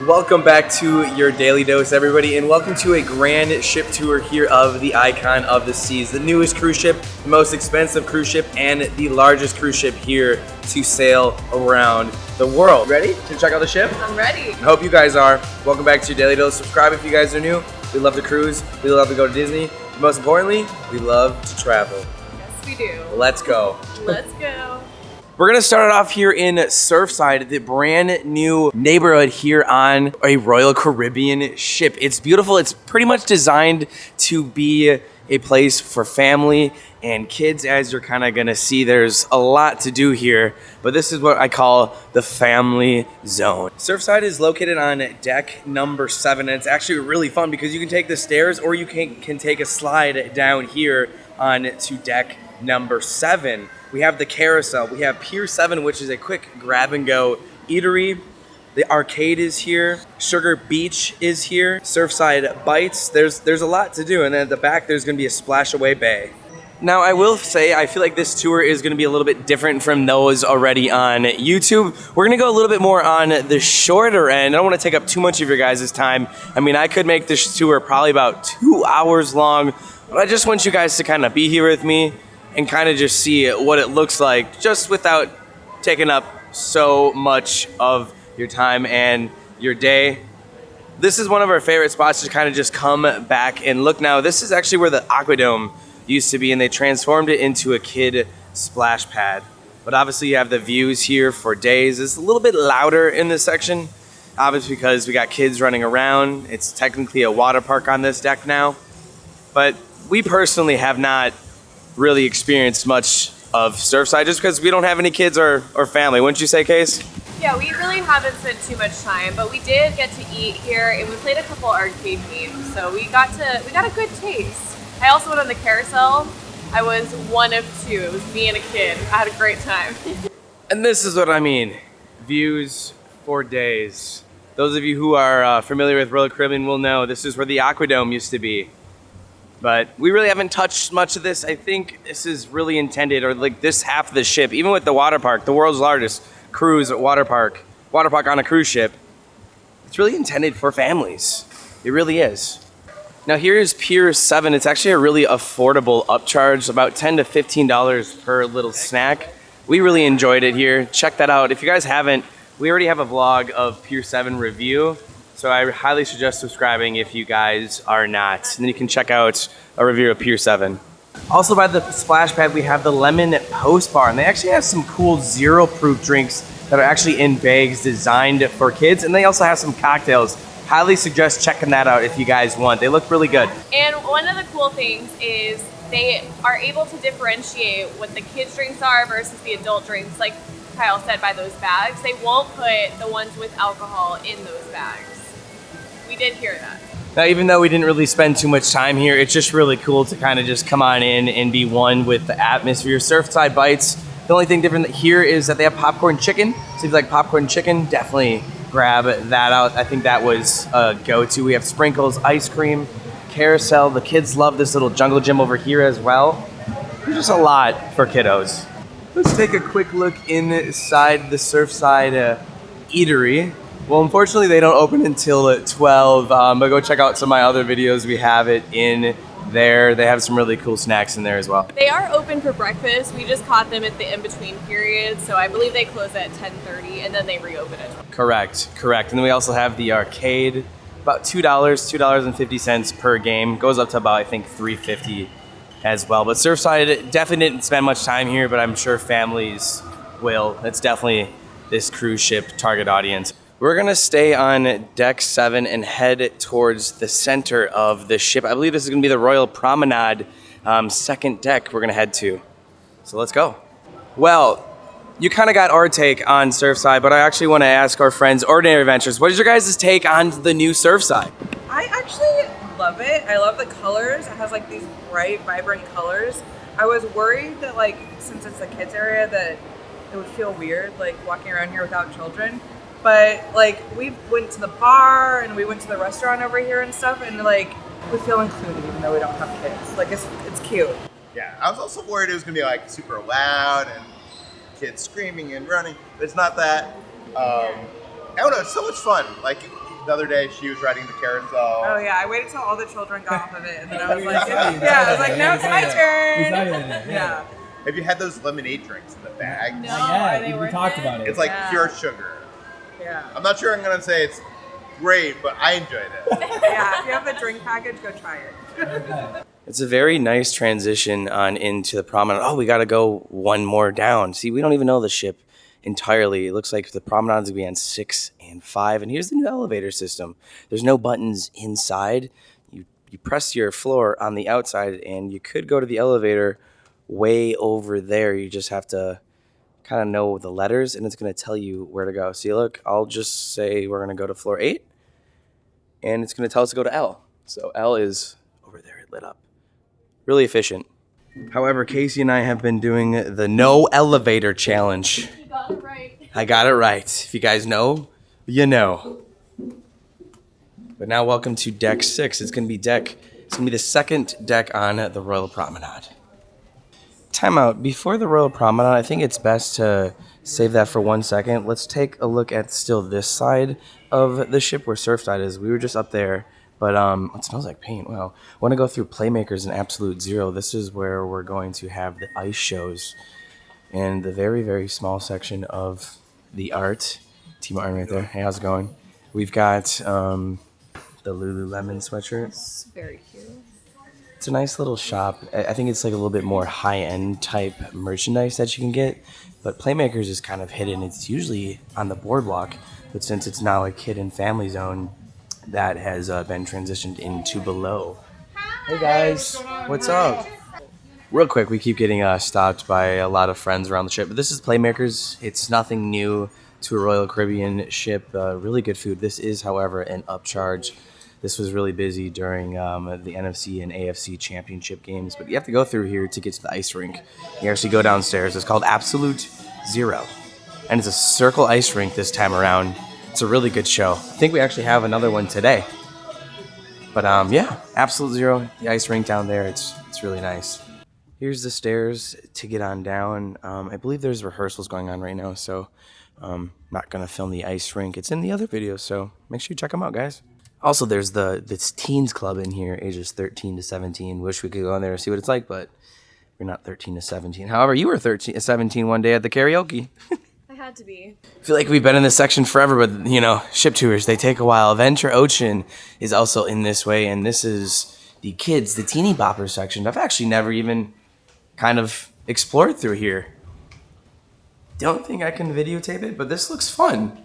Welcome back to your Daily Dose, everybody, and welcome to a grand ship tour here of the Icon of the Seas, the newest cruise ship, the most expensive cruise ship, and the largest cruise ship here to sail around the world. Ready to check out the ship? I'm ready. I hope you guys are. Welcome back to your Daily Dose. Subscribe if you guys are new. We love to cruise. We love to go to Disney. But most importantly, we love to travel. Yes, we do. Let's go. Let's go. We're going to start it off here in Surfside, the brand new neighborhood here on a Royal Caribbean ship. It's beautiful. It's pretty much designed to be a place for family and kids. As you're kind of going to see, there's a lot to do here, but this is what I call the family zone. Surfside is located on deck number 7, and it's actually really fun because you can take the stairs or you can take a slide down here on to deck number 7. We have the carousel. We have Pier 7, which is a quick grab-and-go eatery. The arcade is here. Sugar Beach is here. Surfside Bites. There's a lot to do. And then at the back, there's going to be a splash-away bay. Now, I will say, I feel like this tour is going to be a little bit different from those already on YouTube. We're going to go a little bit more on the shorter end. I don't want to take up too much of your guys' time. I mean, I could make this tour probably about 2 hours long, but I just want you guys to kind of be here with me and kind of just see what it looks like, just without taking up so much of your time and your day. This is one of our favorite spots to kind of just come back and look. Now, this is actually where the Aquadome used to be, and they transformed it into a kid splash pad. But obviously you have the views here for days. It's a little bit louder in this section, obviously because we got kids running around. It's technically a water park on this deck now. But we personally have not really experienced much of Surfside just because we don't have any kids or family. Wouldn't you say, Case? Yeah, we really haven't spent too much time, but we did get to eat here and we played a couple arcade games, so we got a good taste. I also went on the carousel. I was one of 2. It was me and a kid. I had a great time. And this is what I mean. Views for days. Those of you who are familiar with Royal Caribbean will know this is where the Aquadome used to be. But we really haven't touched much of this. I think this is really intended, or like this half of the ship, even with the water park, the world's largest cruise water park on a cruise ship, it's really intended for families. It really is. Now here is Pier 7. It's actually a really affordable upcharge, about $10 to $15 per little snack. We really enjoyed it here. Check that out. If you guys haven't, we already have a vlog of Pier 7 review. So I highly suggest subscribing if you guys are not. And then you can check out a review of Pier 7. Also by the splash pad, we have the Lemon Post Bar. And they actually have some cool zero-proof drinks that are actually in bags designed for kids. And they also have some cocktails. Highly suggest checking that out if you guys want. They look really good. And one of the cool things is they are able to differentiate what the kids' drinks are versus the adult drinks. Like Kyle said, by those bags. They won't put the ones with alcohol in those bags. We did hear that. Now, even though we didn't really spend too much time here, it's just really cool to kind of just come on in and be one with the atmosphere. Surfside Bites. The only thing different here is that they have popcorn chicken. So if you like popcorn chicken, definitely grab that out. I think that was a go-to. We have sprinkles, ice cream, carousel. The kids love this little jungle gym over here as well. There's just a lot for kiddos. Let's take a quick look inside the Surfside eatery. Well, unfortunately, they don't open until 12, but go check out some of my other videos. We have it in there. They have some really cool snacks in there as well. They are open for breakfast. We just caught them at the in-between period, so I believe they close at 10:30, and then they reopen at 12. Correct. And then we also have the arcade, about $2.50 per game. Goes up to about, I think, $3.50 as well. But Surfside definitely didn't spend much time here, but I'm sure families will. It's definitely this cruise ship target audience. We're gonna stay on deck 7 and head towards the center of the ship. I believe this is gonna be the Royal Promenade second deck we're gonna head to. So let's go. Well, you kind of got our take on Surfside, but I actually want to ask our friends, Ordinary Adventures, what is your guys' take on the new Surfside? I actually love it. I love the colors. It has like these bright, vibrant colors. I was worried that like, since it's a kids area, that it would feel weird like walking around here without children. But like we went to the bar and we went to the restaurant over here and stuff, and like we feel included even though we don't have kids. Like it's cute. Yeah, I was also worried it was gonna be like super loud and kids screaming and running, but it's not that. I don't know, it's so much fun. Like the other day she was riding the carousel. Oh yeah, I waited till all the children got off of it, and then I was like, yeah, I was like, now it's my turn. Yeah. Have you had those lemonade drinks in the bag? No, Yeah, are they we worth talked it? about it. It's like Yeah. pure sugar. Yeah. I'm not sure I'm gonna say it's great, but I enjoyed it. Yeah. If you have the drink package, go try it. It's a very nice transition on into the promenade. Oh, we got to go one more down. See, we don't even know the ship entirely. It looks like the promenade's going to be on 6 and 5. And here's the new elevator system. There's no buttons inside. You press your floor on the outside, and you could go to the elevator way over there. You just have to kind of know the letters, and it's going to tell you where to go. See, look, I'll just say we're going to go to floor 8, and it's going to tell us to go to L. So L is over there, it lit up. Really efficient. However, Casey and I have been doing the no elevator challenge. You got it right. I got it right. If you guys know, you know. But now welcome to deck 6. It's going to be the second deck on the Royal Promenade. Timeout. Before the Royal Promenade, I think it's best to save that for 1 second. Let's take a look at still this side of the ship where Surfside is. We were just up there, but it smells like paint. Wow. I want to go through Playmakers and Absolute Zero. This is where we're going to have the ice shows and the very, very small section of the art. Team Martin right there. Hey, how's it going? We've got the Lululemon sweatshirt. It's very cute. It's a nice little shop. I think it's like a little bit more high-end type merchandise that you can get, but Playmakers is kind of hidden. It's usually on the boardwalk, but since it's now a kid and family zone, that has been transitioned into below. Hey guys, what's up? Real quick, we keep getting stopped by a lot of friends around the ship, but this is Playmakers. It's nothing new to a Royal Caribbean ship. Really good food. This is, however, an upcharge. This was really busy during the NFC and AFC championship games, but you have to go through here to get to the ice rink. You actually go downstairs. It's called Absolute Zero, and it's a circle ice rink this time around. It's a really good show. I think we actually have another one today. But yeah, Absolute Zero, the ice rink down there. It's really nice. Here's the stairs to get on down. I believe there's rehearsals going on right now, so I'm not gonna film the ice rink. It's in the other video, so make sure you check them out, guys. Also, there's this teens club in here, ages 13 to 17. Wish we could go in there and see what it's like, but we're not 13 to 17. However, you were 17 one day at the karaoke. I had to be. I feel like we've been in this section forever, but, you know, ship tours, they take a while. Adventure Ocean is also in this way, and this is the kids, the teeny bopper section. I've actually never even kind of explored through here. Don't think I can videotape it, but this looks fun.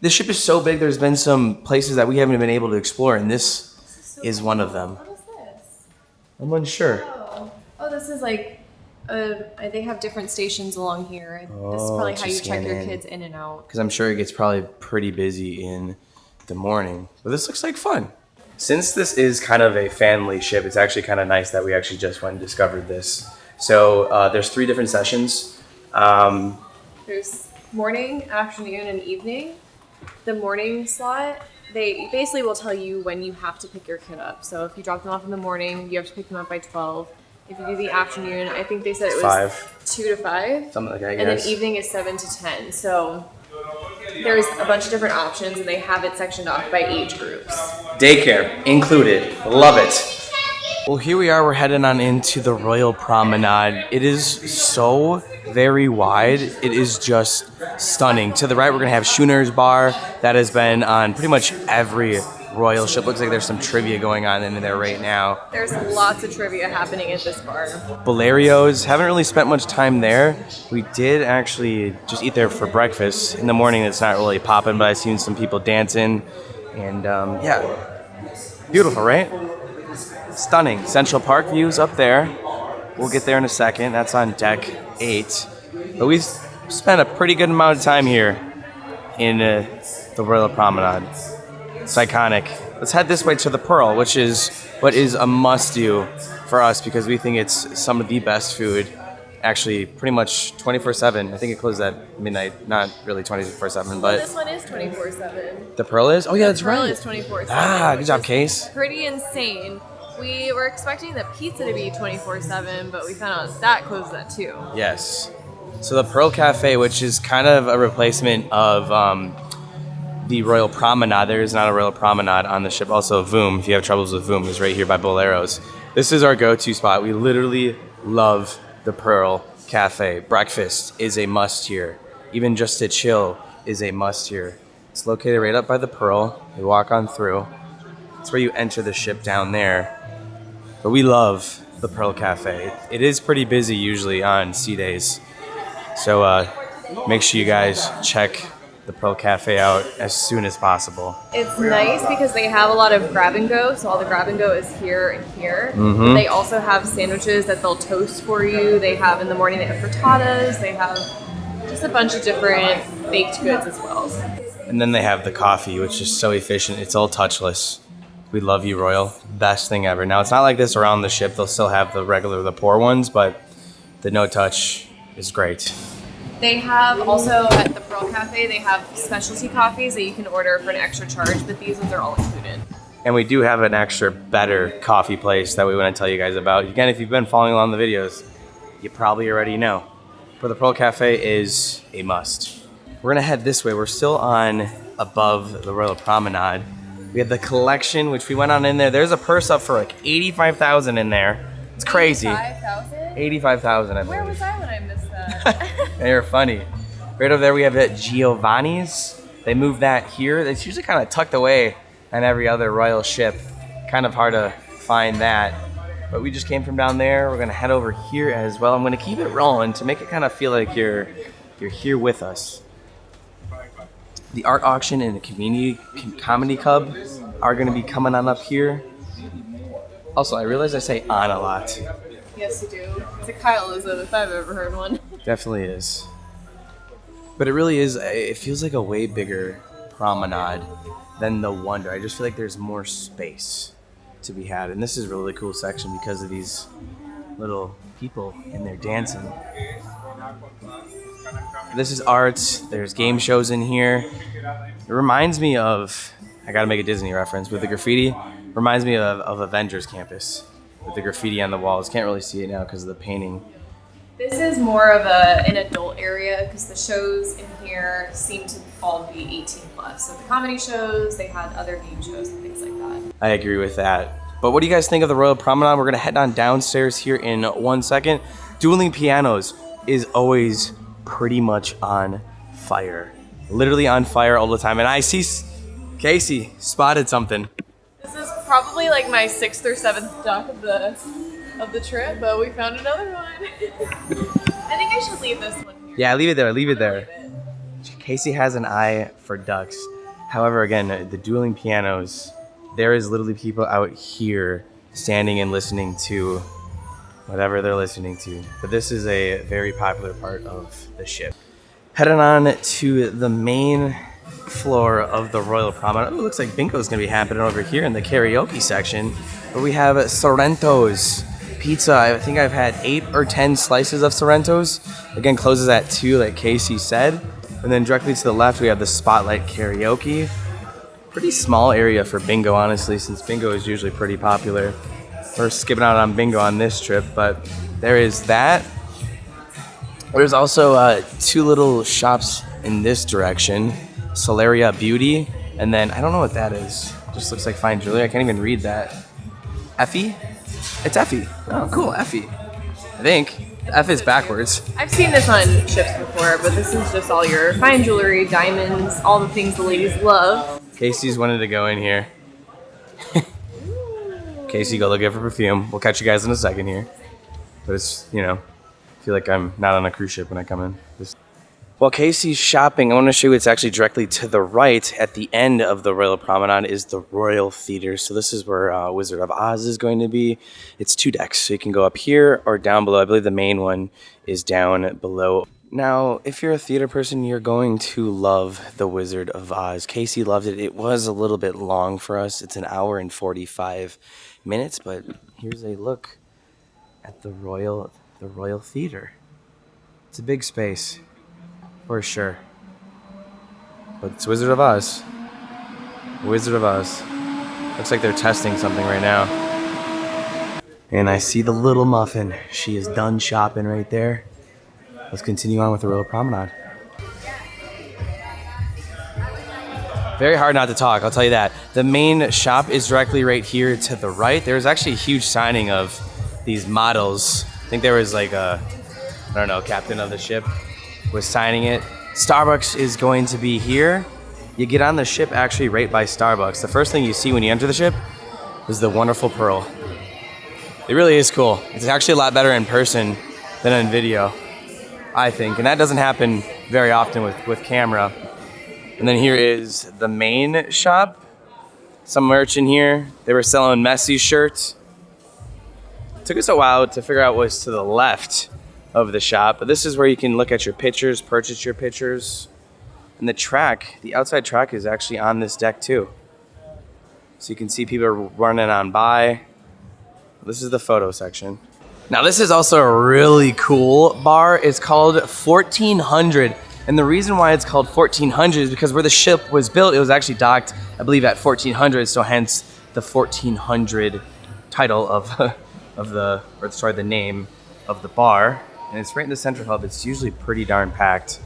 This ship is so big, there's been some places that we haven't been able to explore, and this is one of them. What is this? I'm unsure. Oh, this is like, they have different stations along here. This is probably how you check your kids in and out. Because I'm sure it gets probably pretty busy in the morning. But this looks like fun. Since this is kind of a family ship, it's actually kind of nice that we actually just went and discovered this. So there's 3 different sessions. There's morning, afternoon, and evening. The morning slot, they basically will tell you when you have to pick your kid up. So if you drop them off in the morning, you have to pick them up by 12. If you do the afternoon, I think they said it was 5. 2 to 5. Something like that, And then yes. evening is 7 to 10. So there's a bunch of different options, and they have it sectioned off by age groups. Daycare included. Love it. Well, here we are. We're heading on into the Royal Promenade. It is so very wide. It is just stunning. To the right, we're going to have Schooner's Bar. That has been on pretty much every Royal ship. Looks like there's some trivia going on in there right now. There's lots of trivia happening at this bar. Bolerios. Haven't really spent much time there. We did actually just eat there for breakfast. In the morning, it's not really popping, but I've seen some people dancing. And yeah, beautiful, right? Stunning. Central Park views up there. We'll get there in a second. That's on deck 8. But we've spent a pretty good amount of time here in the Royal Promenade. It's iconic. Let's head this way to the Pearl, which is what is a must-do for us because we think it's some of the best food. Actually, pretty much 24/7. I think it closes at midnight. Not really 24/7, but This one is 24/7. the Pearl is? Oh yeah, that's Pearl right. is 24/7. Ah, good which job, is Case. Pretty insane. We were expecting the pizza to be 24/7, but we found out that closes at 2. Yes. So the Pearl Cafe, which is kind of a replacement of the Royal Promenade. There is not a Royal Promenade on the ship. Also, Voom, if you have troubles with Voom, is right here by Boleros. This is our go-to spot. We literally love the Pearl Cafe. Breakfast is a must here. Even just to chill is a must here. It's located right up by the Pearl. You walk on through. It's where you enter the ship down there. But we love the Pearl Cafe. It is pretty busy usually on sea days. So make sure you guys check the Pearl Cafe out as soon as possible. It's nice because they have a lot of grab and go, so all the grab and go is here and here. Mm-hmm. They also have sandwiches that they'll toast for you. They have in the morning, they have frittatas. They have just a bunch of different baked goods as well. And then they have the coffee, which is so efficient. It's all touchless. We love you, Royal. Best thing ever. Now, it's not like this around the ship. They'll still have the pour ones, but the no touch is great. They have also at the Pearl Cafe, they have specialty coffees that you can order for an extra charge, but these ones are all included. And we do have an extra better coffee place that we want to tell you guys about. Again, if you've been following along the videos, you probably already know. But the Pearl Cafe is a must. We're gonna head this way. We're still on above the Royal Promenade. We have the collection, which we went on in there. There's a purse up for like $85,000 in there. It's crazy. 85,000? 85,000, I believe. Where was I when I missed that? They're funny. Right over there we have at Giovanni's. They moved that here. It's usually kind of tucked away on every other royal ship. Kind of hard to find that. But we just came from down there. We're gonna head over here as well. I'm gonna keep it rolling to make it kind of feel like you're here with us. The art auction and the comedy club are gonna be coming on up here. Also, I realize I say on a lot. Yes, you do. It's a Kyleism if I've ever heard one. Definitely is. But it really is, it feels like a way bigger promenade than the Wonder. I just feel like there's more space to be had. And this is a really cool section because of these little people in there dancing. This is art. There's game shows in here. It reminds me of, I gotta make a Disney reference, with the graffiti. Reminds me of Avengers Campus with the graffiti on the walls. Can't really see it now because of the painting. This is more of an adult area because the shows in here seem to all be 18 plus. So the comedy shows, they had other game shows and things like that. I agree with that. But what do you guys think of the Royal Promenade? We're gonna head on downstairs here in 1 second. Dueling Pianos is always pretty much on fire. Literally on fire all the time. And I see Casey spotted something. This is probably like my 6th or 7th duck of the trip, but we found another one. I think I should leave this one here. Yeah, leave it there, leave it there. Casey has an eye for ducks. However, again, the Dueling Pianos, there is literally people out here standing and listening to whatever they're listening to. But this is a very popular part of the ship. Heading on to the main floor of the Royal Promenade. It looks like bingo's gonna be happening over here in the karaoke section. But we have Sorrento's Pizza. I think I've had 8 or 10 slices of Sorrento's. Again, closes at 2 like Casey said. And then directly to the left we have the Spotlight Karaoke. Pretty small area for bingo, honestly, since bingo is usually pretty popular. We're skipping out on bingo on this trip, but there is that. There's also 2 little shops in this direction. Solaria Beauty, and then I don't know what that is. Just looks like fine jewelry. I can't even read that. Effie? It's Effie. Oh, cool, Effie. I think. F is backwards. I've seen this on ships before, but this is just all your fine jewelry, diamonds, all the things the ladies love. Casey's wanted to go in here. Casey, go look at for perfume. We'll catch you guys in a second here. But it's, you know, I feel like I'm not on a cruise ship when I come in. While Casey's shopping, I want to show you it's actually directly to the right at the end of the Royal Promenade is the Royal Theater. So this is where Wizard of Oz is going to be. It's 2 decks, so you can go up here or down below. I believe the main one is down below. Now, if you're a theater person, you're going to love the Wizard of Oz. Casey loved it. It was a little bit long for us. It's 1 hour and 45 minutes, but here's a look at the Royal Theater. It's a big space. For sure. But it's Wizard of Oz. Wizard of Oz. Looks like they're testing something right now. And I see the little muffin. She is done shopping right there. Let's continue on with the Royal Promenade. Very hard not to talk, I'll tell you that. The main shop is directly right here to the right. There's actually a huge signing of these models. I think there was like a, I don't know, captain of the ship was signing it. Starbucks is going to be here. You get on the ship actually right by Starbucks. The first thing you see when you enter the ship is the wonderful pearl. It really is cool. It's actually a lot better in person than on video, I think. And that doesn't happen very often with camera. And then here is the main shop. Some merch in here. They were selling Messi shirts. It took us a while to figure out what's to the left of the shop, but this is where you can look at your pictures, purchase your pictures. And the track, the outside track is actually on this deck too. So you can see people running on by. This is the photo section. Now this is also a really cool bar. It's called 1400. And the reason why it's called 1400 is because where the ship was built, it was actually docked, I believe, at 1400. So hence the 1400 title of the name of the bar. And it's right in the central hub. It's usually pretty darn packed.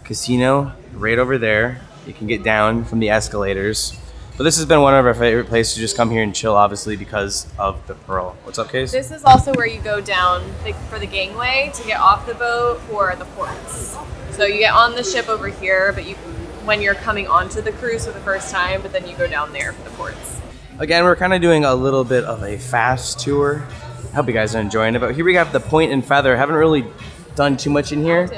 Casino right over there. You can get down from the escalators. But this has been one of our favorite places to just come here and chill, obviously, because of the Pearl. What's up, Case? This is also where you go down for the gangway to get off the boat for the ports. So you get on the ship over here, but when you're coming onto the cruise for the first time, but then you go down there for the ports. Again, we're kind of doing a little bit of a fast tour. I hope you guys are enjoying it. But here we have the Point and Feather. Haven't really done too much in here.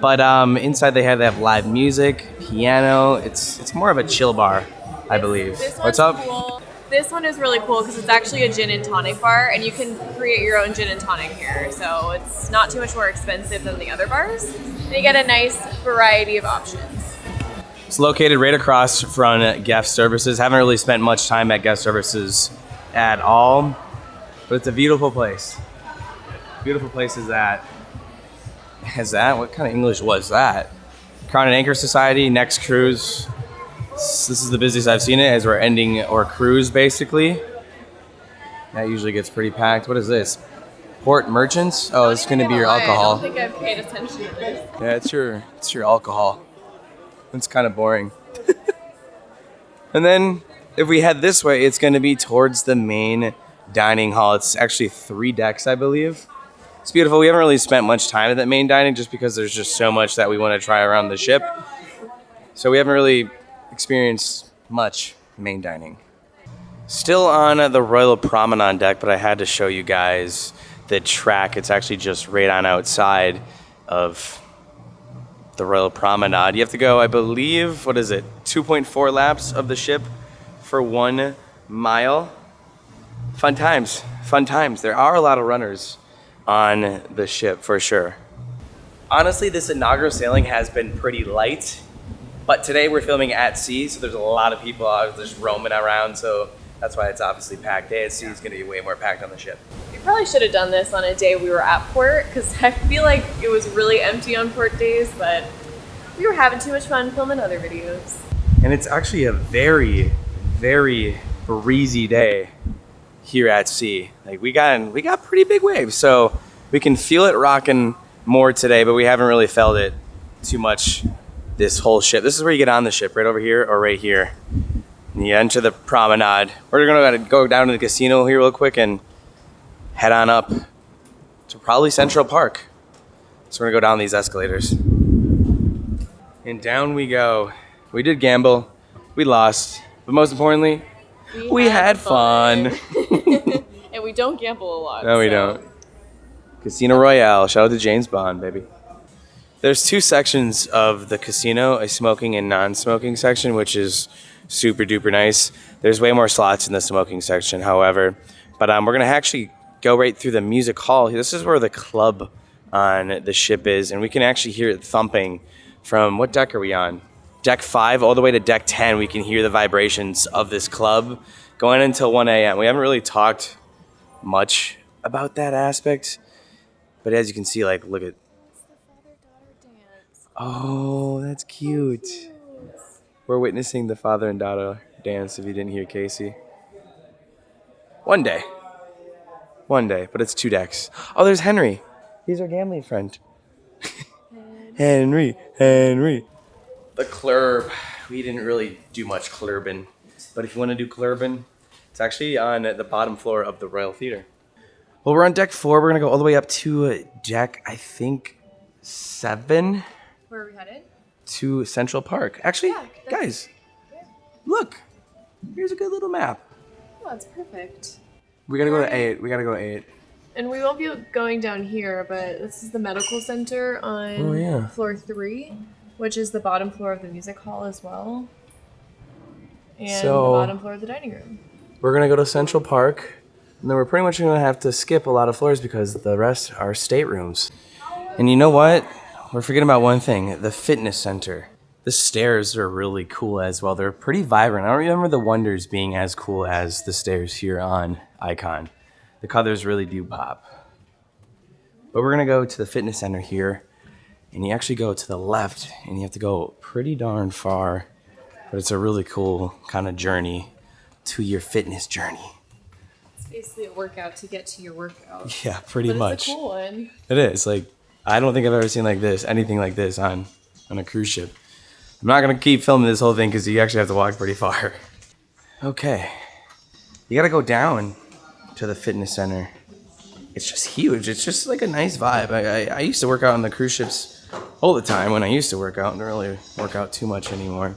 But inside they have live music, piano. It's more of a chill bar, I believe. What's up? Cool. This one is really cool because it's actually a gin and tonic bar, and you can create your own gin and tonic here. So it's not too much more expensive than the other bars. And you get a nice variety of options. It's located right across from guest services. Haven't really spent much time at guest services at all, but it's a beautiful place. Beautiful place is that. Is that? What kind of English was that? Crown and Anchor Society, next cruise. This is the busiest I've seen it as we're ending our cruise, basically. That usually gets pretty packed. What is this? Port Merchants? Oh, it's going to be your alcohol. I don't think I've paid attention to this. Yeah, it's your alcohol. It's kind of boring. And then if we head this way, it's going to be towards the main dining hall. It's actually 3 decks, I believe. It's beautiful. We haven't really spent much time at that main dining just because there's just so much that we want to try around the ship. So we haven't really experienced much main dining. Still on the Royal Promenade deck, but I had to show you guys the track. It's actually just right on outside of the Royal Promenade. You have to go, I believe, 2.4 laps of the ship for 1 mile. Fun times, fun times. There are a lot of runners on the ship for sure. Honestly, this inaugural sailing has been pretty light, but today we're filming at sea, so there's a lot of people out just roaming around, so that's why it's obviously packed. Day at sea is going to be way more packed on the ship. We probably should have done this on a day we were at port, because I feel like it was really empty on port days, but we were having too much fun filming other videos. And it's actually a very, very breezy day here at sea. Like we got pretty big waves, so we can feel it rocking more today, but we haven't really felt it too much this whole ship. This is where you get on the ship, right over here or right here. And you enter the promenade. We're gonna go down to the casino here real quick and head on up to probably Central Park. So we're gonna go down these escalators. And down we go. We did gamble, we lost, but most importantly, we had fun. And we don't gamble a lot. No, we don't. Casino Royale. Shout out to James Bond, baby. There's 2 sections of the casino, a smoking and non-smoking section, which is super duper nice. There's way more slots in the smoking section, however. But we're going to actually go right through the music hall. This is where the club on the ship is, and we can actually hear it thumping from, what deck are we on? Deck 5 all the way to deck 10. We can hear the vibrations of this club going until 1 a.m. We haven't really talked much about that aspect, but as you can see, like, look at, oh, that's cute. We're witnessing the father and daughter dance, if you didn't hear Casey. One day, but it's 2 decks. Oh, there's Henry. He's our gambling friend. Henry. The club. we didn't really do much clubbing. But if you want to do clubbing, it's actually on the bottom floor of the Royal Theater. Well, we're on deck 4. We're going to go all the way up to deck, I think, 7. Where are we headed? To Central Park. Actually, Yeah, guys, look. Here's a good little map. Oh, that's perfect. We got to go to 8. We got to go to 8. And we won't be going down here, but this is the medical center on floor 3, which is the bottom floor of the music hall as well. And the bottom floor of the dining room. We're going to go to Central Park, and then we're pretty much going to have to skip a lot of floors because the rest are staterooms. And you know what? We're forgetting about one thing, the fitness center. The stairs are really cool as well. They're pretty vibrant. I don't remember the Wonders being as cool as the stairs here on Icon. The colors really do pop. But we're gonna go to the fitness center here, and you actually go to the left, and you have to go pretty darn far. But it's a really cool kind of journey to your fitness journey. It's basically a workout to get to your workout. Yeah, pretty much. It's a cool one. It is. Like, I don't think I've ever seen anything like this on a cruise ship. I'm not gonna keep filming this whole thing because you actually have to walk pretty far. Okay, you gotta go down to the fitness center. It's just huge. It's just like a nice vibe. I used to work out on the cruise ships all the time when I used to work out. I don't really work out too much anymore.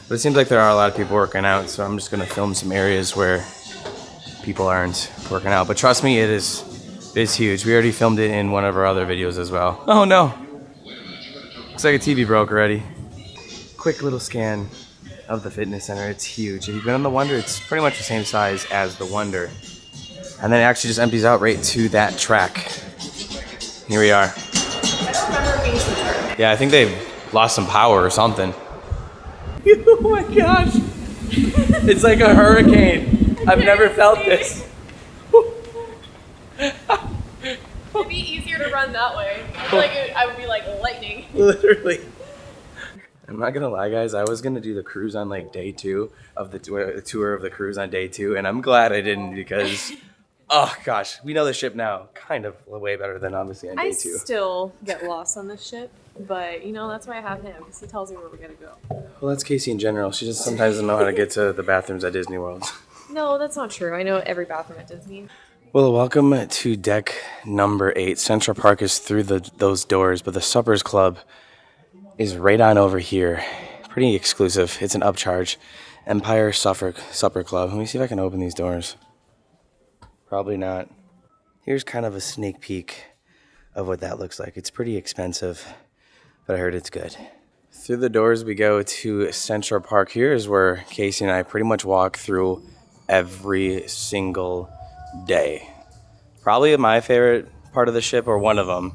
But it seems like there are a lot of people working out, so I'm just gonna film some areas where people aren't working out. But trust me, it's huge. We already filmed it in one of our other videos as well. Oh no! Looks like a TV broke already. Quick little scan of the fitness center. It's huge. If you've been on the Wonder, it's pretty much the same size as the Wonder. And then it actually just empties out right to that track. Here we are. I don't remember being so dark. Yeah, I think they've lost some power or something. Oh my gosh. It's like a hurricane. I've never felt this. It'd be easier to run that way. I feel like I would be like lightning. Literally. I'm not gonna lie, guys. I was gonna do the cruise on like day 2 of the tour of the cruise on day 2, and I'm glad I didn't because, oh gosh, we know the ship now kind of way better than obviously on day 2. I still get lost on the ship, but you know that's why I have him because he tells me where we're gonna go. Well, that's Casey in general. She just sometimes doesn't know how to get to the bathrooms at Disney World. No, that's not true. I know every bathroom at Disney. Well, welcome to deck number 8. Central Park is through those doors, but the Suppers Club is right on over here. Pretty exclusive. It's an upcharge. Empire Supper Club. Let me see if I can open these doors. Probably not. Here's kind of a sneak peek of what that looks like. It's pretty expensive, but I heard it's good. Through the doors we go to Central Park. Here is where Casey and I pretty much walk through every single day. Probably my favorite part of the ship, or one of them.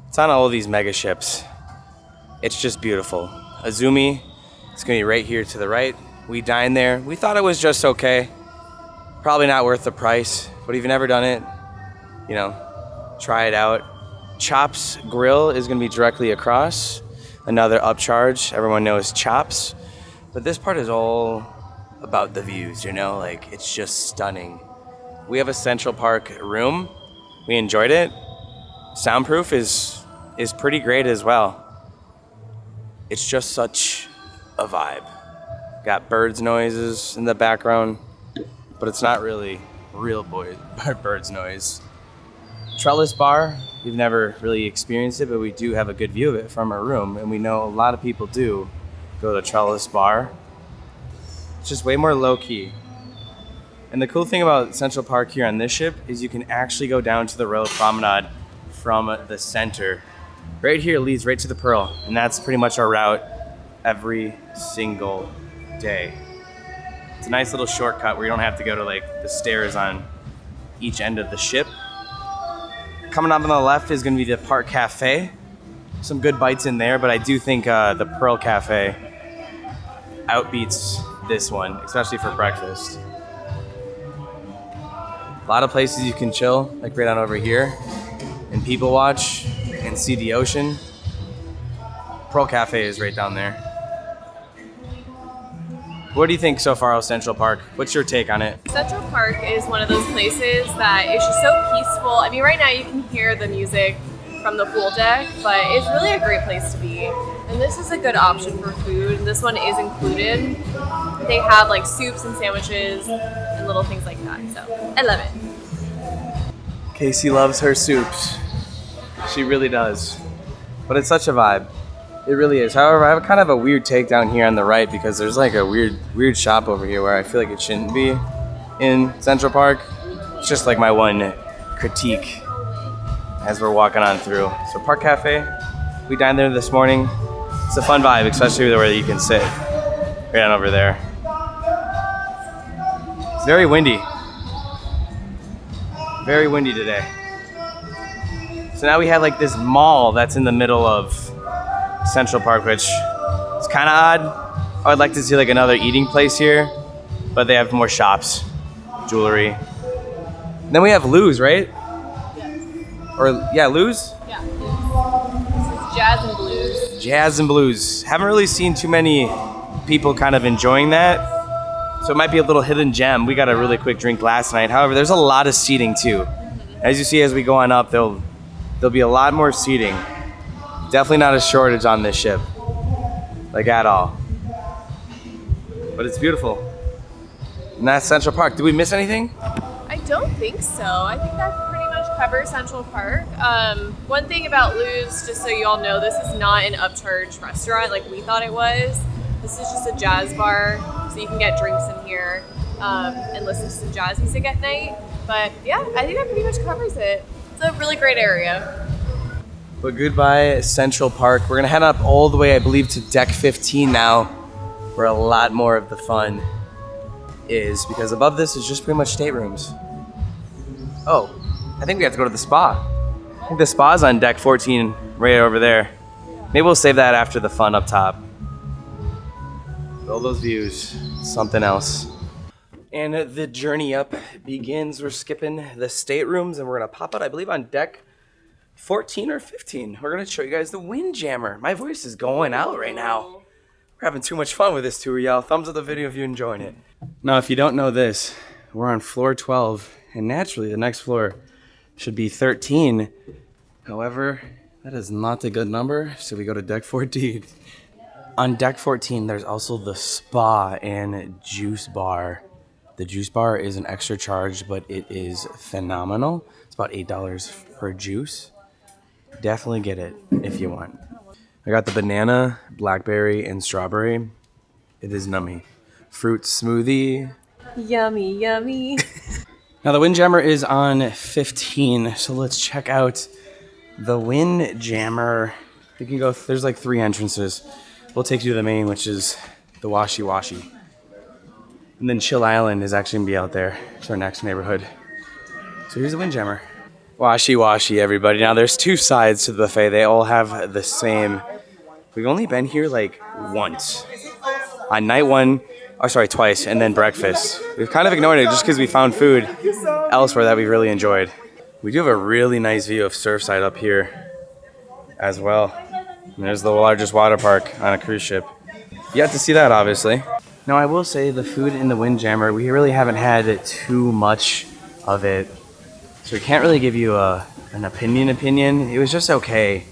It's on all of these mega ships. It's just beautiful. Azumi, it's gonna be right here to the right. We dined there. We thought it was just okay. Probably not worth the price, but if you've never done it, you know, try it out. Chops Grill is gonna be directly across. Another upcharge. Everyone knows Chops. But this part is all about the views, you know? Like, it's just stunning. We have a Central Park room. We enjoyed it. Soundproof is pretty great as well. It's just such a vibe. Got birds noises in the background, but it's not really real birds noise. Trellis bar, we've never really experienced it, but we do have a good view of it from our room, and we know a lot of people do go to Trellis bar. It's just way more low-key. And the cool thing about Central Park here on this ship is you can actually go down to the Royal Promenade from the center. Right here leads right to the Pearl, and that's pretty much our route every single day. It's a nice little shortcut where you don't have to go to like the stairs on each end of the ship. Coming up on the left is going to be the Park Cafe. Some good bites in there, but I do think the Pearl Cafe outbeats this one, especially for breakfast. A lot of places you can chill, like right on over here, and people watch and see the ocean. Pearl Cafe is right down there. What do you think so far of Central Park? What's your take on it? Central Park is one of those places that is just so peaceful. I mean, right now you can hear the music from the pool deck, but it's really a great place to be. And this is a good option for food. This one is included. They have like soups and sandwiches and little things like that. So I love it. Casey loves her soups. She really does. But it's such a vibe. It really is. However, I have kind of a weird take down here on the right because there's like a weird shop over here where I feel like it shouldn't be in Central Park. It's just like my one critique as we're walking on through. So Park Cafe, we dined there this morning. It's a fun vibe, especially where you can sit right on over there. It's very windy. Very windy today. So now we have like this mall that's in the middle of Central Park, which is kind of odd. I'd like to see like another eating place here, but they have more shops, jewelry. And then we have Lou's, right? Or yeah, Lou's? Yeah. This is Jazz and Blues. Jazz and Blues. Haven't really seen too many people kind of enjoying that. So it might be a little hidden gem. We got a really quick drink last night. However, there's a lot of seating too. As you see as we go on up, there'll be a lot more seating. Definitely not a shortage on this ship. Like at all. But it's beautiful. And that's Central Park. Did we miss anything? I don't think so. I think that pretty much covers Central Park. One thing about Lou's, just so you all know, this is not an upcharge restaurant like we thought it was. This is just a jazz bar, so you can get drinks in here and listen to some jazz music at night. But yeah, I think that pretty much covers it. It's a really great area. But goodbye, Central Park. We're gonna head up all the way, I believe, to deck 15 now, where a lot more of the fun is, because above this is just pretty much staterooms. Oh, I think we have to go to the spa. I think the spa's on deck 14, right over there. Maybe we'll save that after the fun up top. All those views, something else. And the journey up begins. We're skipping the staterooms and we're gonna pop out, I believe, on deck 14 or 15. We're gonna show you guys the Windjammer. My voice is going out right now. We're having too much fun with this tour, y'all. Thumbs up the video if you're enjoying it. Now, if you don't know this, we're on floor 12, and naturally the next floor should be 13. However, that is not a good number, so we go to deck 14. On deck 14, there's also the spa and juice bar. The juice bar is an extra charge, but it is phenomenal. It's about $8 per juice. Definitely get it if you want. I got the banana, blackberry, and strawberry. It is nummy. Fruit smoothie. Yummy, yummy. Now the Windjammer is on 15, so let's check out the Windjammer. You can go, there's like 3 entrances. We'll take you to the main, which is the Washi Washi. And then Chill Island is actually gonna be out there. It's our next neighborhood. So here's the Windjammer. Washi Washi, everybody. Now there's 2 sides to the buffet. They all have the same. We've only been here like once. On night 1, or sorry, twice, and then breakfast. We've kind of ignored it just because we found food elsewhere that we really enjoyed. We do have a really nice view of Surfside up here as well. And there's the largest water park on a cruise ship. You have to see that, obviously. Now, I will say the food in the Windjammer, we really haven't had too much of it. So we can't really give you an opinion. It was just okay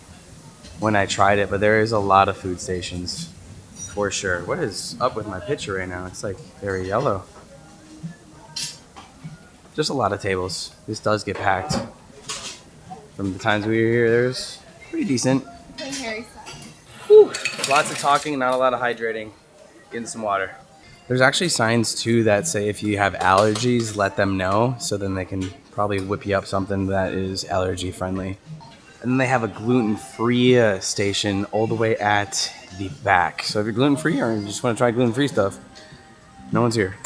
when I tried it, but there is a lot of food stations for sure. What is up with my picture right now? It's like very yellow. Just a lot of tables. This does get packed. From the times we were here, there's pretty decent. Whew. Lots of talking, not a lot of hydrating. Getting some water. There's actually signs too that say if you have allergies, let them know, so then they can probably whip you up something that is allergy friendly. And then they have a gluten-free station all the way at the back. So if you're gluten-free or you just want to try gluten-free stuff, no one's here.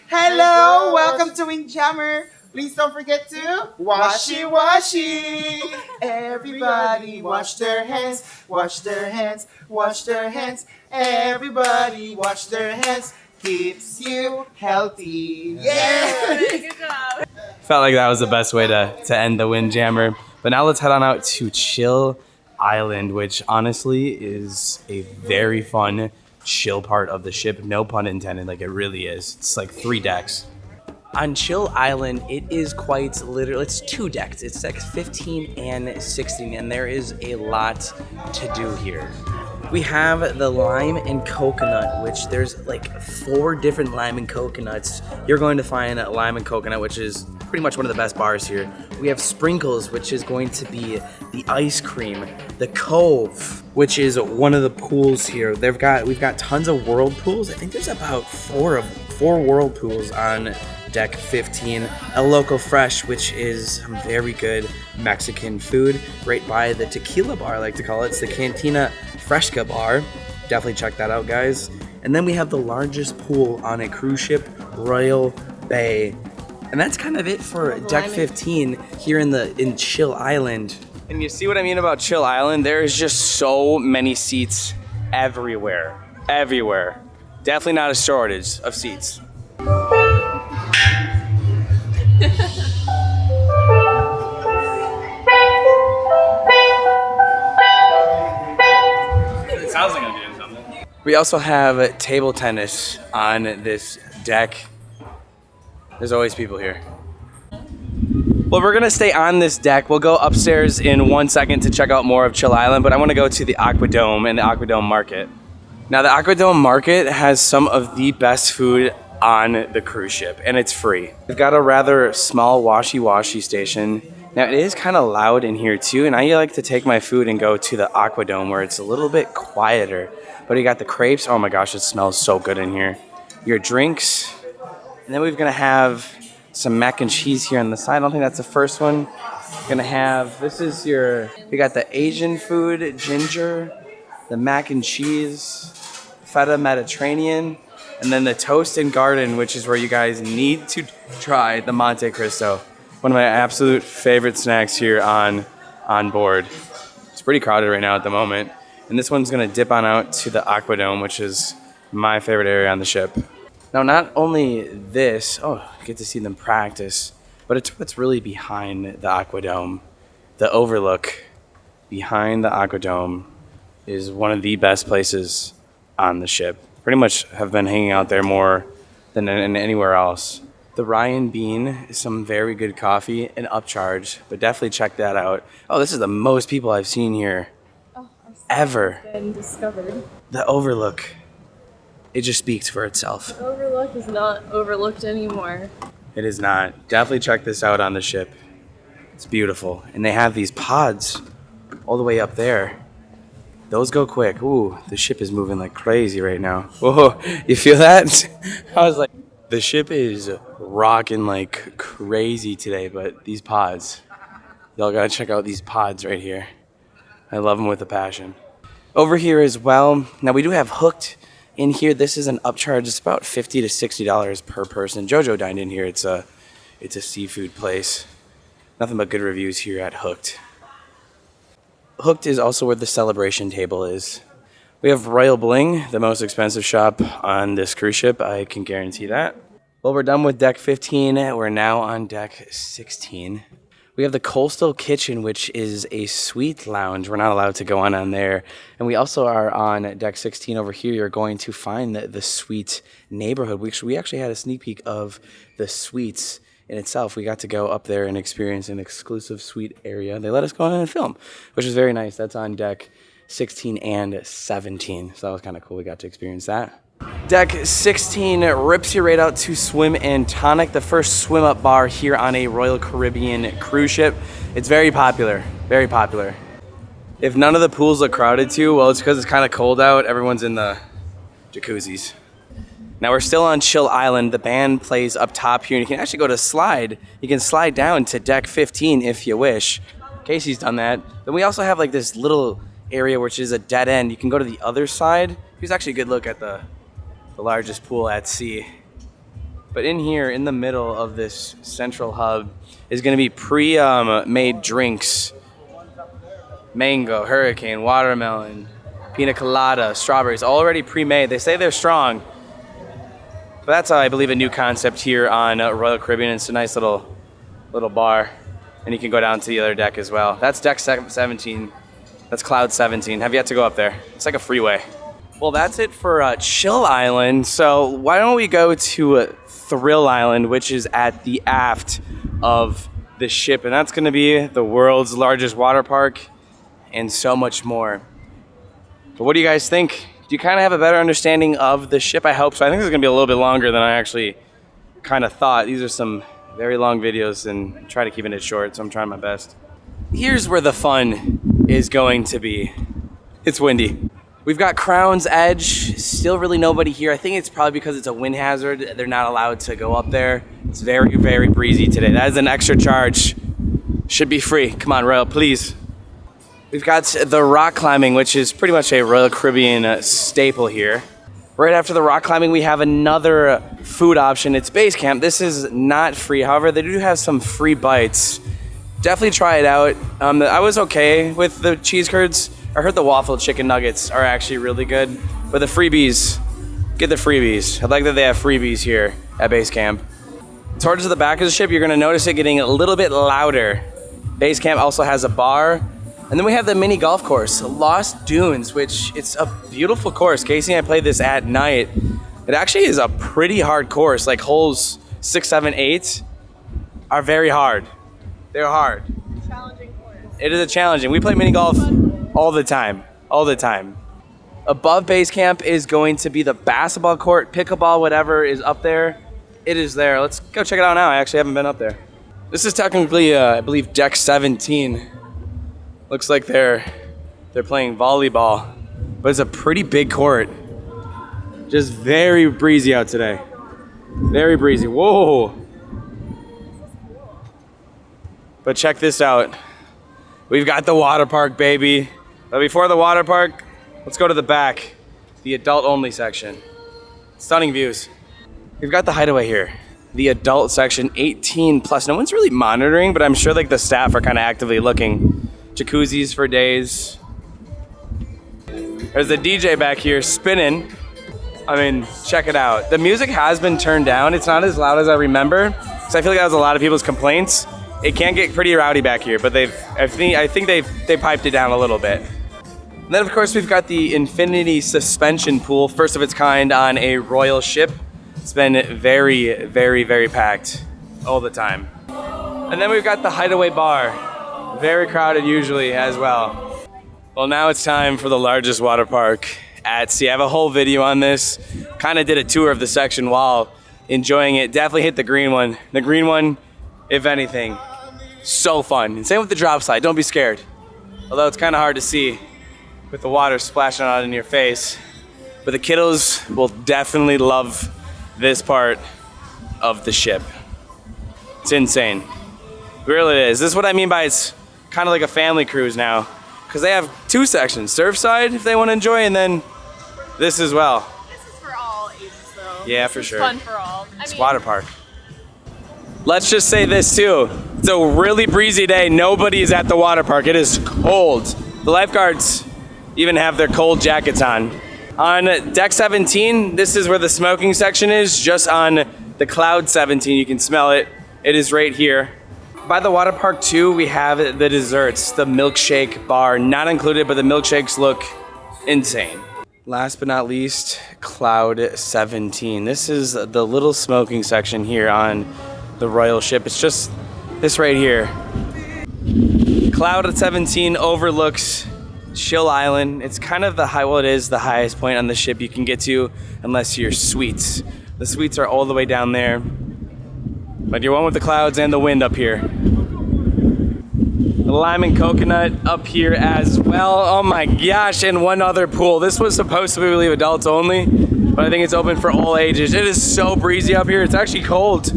Hello, welcome to Windjammer. Please don't forget to washi washi. Everybody wash their hands, wash their hands, wash their hands. Everybody wash their hands. Keeps you healthy. Yeah. Good job. Felt like that was the best way to end the Windjammer. But now let's head on out to Chill Island, which honestly is a very fun, chill part of the ship. No pun intended, like it really is. It's like 3 decks. On Chill Island, it is quite literally, it's two decks. It's decks 15 and 16, and there is a lot to do here. We have the lime and coconut, which there's like 4 different lime and coconuts. You're going to find lime and coconut, which is pretty much one of the best bars here. We have Sprinkles, which is going to be the ice cream. The Cove, which is one of the pools here. We've got tons of whirlpools. I think there's about 4 whirlpools on deck 15. El Loco Fresh, which is some very good Mexican food right by the tequila bar, I like to call it. It's the Cantina Fresca bar. Definitely check that out, guys. And then we have the largest pool on a cruise ship, Royal Bay. And that's kind of it for deck 15 here in Chill Island. And you see what I mean about Chill Island? There is just so many seats everywhere. Everywhere. Definitely not a shortage of seats. It sounds like I'm doing something. We also have table tennis on this deck. There's always people here. Well, we're gonna stay on this deck. We'll go upstairs in 1 second to check out more of Chill Island, but I wanna go to the Aquadome and the Aquadome Market. Now, the Aquadome Market has some of the best food on the cruise ship, and it's free. We've got a rather small washy-washy station. Now, it is kind of loud in here too, and I like to take my food and go to the Aquadome where it's a little bit quieter. But you got the crepes. Oh my gosh, it smells so good in here. Your drinks. And then we're gonna have some mac and cheese here on the side. I don't think that's the first one. Gonna have, we got the Asian food, ginger, the mac and cheese, feta Mediterranean, and then the toast and garden, which is where you guys need to try the Monte Cristo. One of my absolute favorite snacks here on board. It's pretty crowded right now at the moment. And this one's gonna dip on out to the Aquadome, which is my favorite area on the ship. Now, not only this, I get to see them practice, but it's what's really behind the Aquadome. The overlook behind the Aquadome is one of the best places on the ship. Pretty much have been hanging out there more than anywhere else. The Ryan Bean is some very good coffee and upcharge, but definitely check that out. Oh, this is the most people I've seen here ever. Been discovered. The overlook. It just speaks for itself. The overlook is not overlooked anymore. It is not. Definitely check this out on the ship. It's beautiful. And they have these pods all the way up there. Those go quick. Ooh, the ship is moving like crazy right now. Whoa, you feel that? I was like, the ship is rocking like crazy today, but these pods, y'all gotta check out these pods right here. I love them with a passion. Over here as well, now we do have Hooked in here. This is an upcharge. It's about $50 to $60 per person. Jojo dined in here. It's a seafood place. Nothing but good reviews here at Hooked. Hooked is also where the celebration table is. We have Royal Bling, the most expensive shop on this cruise ship. I can guarantee that. Well, we're done with deck 15. We're now on deck 16. We have the Coastal Kitchen, which is a suite lounge. We're not allowed to go on there. And we also are on deck 16 over here. You're going to find the suite neighborhood. We actually had a sneak peek of the suites in itself. We got to go up there and experience an exclusive suite area. They let us go in and film, which is very nice. That's on deck 16 and 17. So that was kind of cool. We got to experience that. Deck 16 rips you right out to Swim and Tonic, the first swim up bar here on a Royal Caribbean cruise ship. It's very popular, very popular. If none of the pools look crowded too, well, it's because it's kind of cold out. Everyone's in the jacuzzis. Now we're still on Chill Island. The band plays up top here, and you can actually go to slide. You can slide down to deck 15 if you wish. Casey's done that. Then we also have like this little area which is a dead end. You can go to the other side. Here's actually a good look at the largest pool at sea. But in here, in the middle of this central hub, is going to be pre-made drinks. Mango, hurricane, watermelon, pina colada, strawberries, already pre-made. They say they're strong. But that's, I believe, a new concept here on Royal Caribbean. It's a nice little bar. And you can go down to the other deck as well. That's deck 17. That's Cloud 17. Have yet to go up there. It's like a freeway. Well, that's it for Chill Island. So why don't we go to Thrill Island, which is at the aft of the ship, and that's going to be the world's largest water park and so much more. But what do you guys think? Do you kind of have a better understanding of the ship? I hope so. I think this is going to be a little bit longer than I actually kind of thought. These are some very long videos and try to keep it short, so I'm trying my best. Here's where the fun is going to be. It's windy. We've got Crown's Edge, still really nobody here. I think it's probably because it's a wind hazard. They're not allowed to go up there. It's very, very breezy today. That is an extra charge. Should be free. Come on, Royal, please. We've got the rock climbing, which is pretty much a Royal Caribbean staple here. Right after the rock climbing, we have another food option. It's base camp. This is not free. However, they do have some free bites. Definitely try it out. I was okay with the cheese curds. I heard the waffle chicken nuggets are actually really good. But the freebies, get the freebies. I like that they have freebies here at base camp. Towards the back of the ship, you're gonna notice it getting a little bit louder. Base camp also has a bar. And then we have the mini golf course, Lost Dunes, which it's a beautiful course. Casey and I played this at night. It actually is a pretty hard course. Like holes 6, 7, 8 are very hard. They're hard. Challenging course. It is a challenging. We play mini golf all the time. Above base camp is going to be the basketball court, pickleball, whatever is up there. It is there. Let's go check it out now. I actually haven't been up there. This is technically, I believe, deck 17. Looks like they're playing volleyball, but it's a pretty big court. Just very breezy out today. Very breezy. Whoa. But check this out. We've got the water park, baby. But before the water park, let's go to the back, the adult only section. Stunning views. We've got the hideaway here. The adult section, 18 plus. No one's really monitoring, but I'm sure like the staff are kind of actively looking. Jacuzzis for days. There's the DJ back here spinning. I mean, check it out. The music has been turned down. It's not as loud as I remember. So I feel like that was a lot of people's complaints. It can get pretty rowdy back here, but I think they piped it down a little bit. And then of course we've got the infinity suspension pool, first of its kind on a royal ship. It's been very, very, very packed all the time. And then we've got the hideaway bar. Very crowded usually as well. Well, now it's time for the largest water park at sea. I have a whole video on this. Kind of did a tour of the section while enjoying it. Definitely hit the green one. The green one, if anything, so fun. And same with the drop slide. Don't be scared. Although it's kind of hard to see with the water splashing out in your face. But the kiddos will definitely love this part of the ship. It's insane. It really is. This is what I mean by it's kind of like a family cruise now, because they have two sections, Surfside if they want to enjoy, and then this as well. This is for all ages though. Yeah, this for is sure. Fun for all. It's water park. Let's just say this too. It's a really breezy day. Nobody is at the water park. It is cold. The lifeguards even have their cold jackets on. On deck 17, this is where the smoking section is. Just on the cloud 17, you can smell it. It is right here. By the water park too, we have the desserts, the milkshake bar, not included, but the milkshakes look insane. Last but not least, Cloud 17. This is the little smoking section here on the royal ship. It's just this right here. Cloud 17 overlooks Chill Island. It's kind of the it is the highest point on the ship you can get to, unless you're suites. The suites are all the way down there. But you're one with the clouds and the wind up here. The lime and coconut up here as well. Oh my gosh, and one other pool. This was supposed to be really adults only, but I think it's open for all ages. It is so breezy up here. It's actually cold.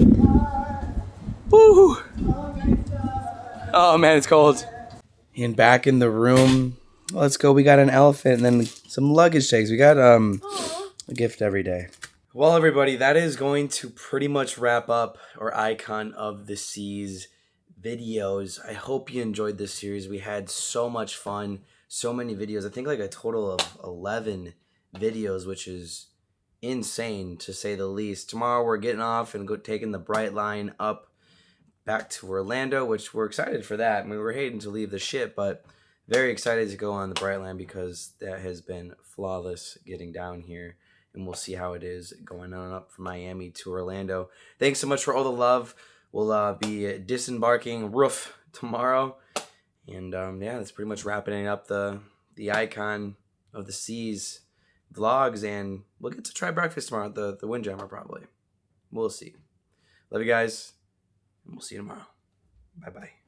Woo! Oh man, it's cold. And back in the room, let's go. We got an elephant and then some luggage tags. We got a gift every day. Well, everybody, that is going to pretty much wrap up our Icon of the Seas videos. I hope you enjoyed this series. We had so much fun, so many videos. I think like a total of 11 videos, which is insane to say the least. Tomorrow we're getting off and taking the Bright Line up back to Orlando, which we're excited for that. I mean, we're hating to leave the ship, but very excited to go on the Brightline because that has been flawless getting down here. And we'll see how it is going on up from Miami to Orlando. Thanks so much for all the love. We'll be disembarking roof tomorrow. And yeah, that's pretty much wrapping up the Icon of the Seas vlogs. And we'll get to try breakfast tomorrow at the Windjammer probably. We'll see. Love you guys. And we'll see you tomorrow. Bye-bye.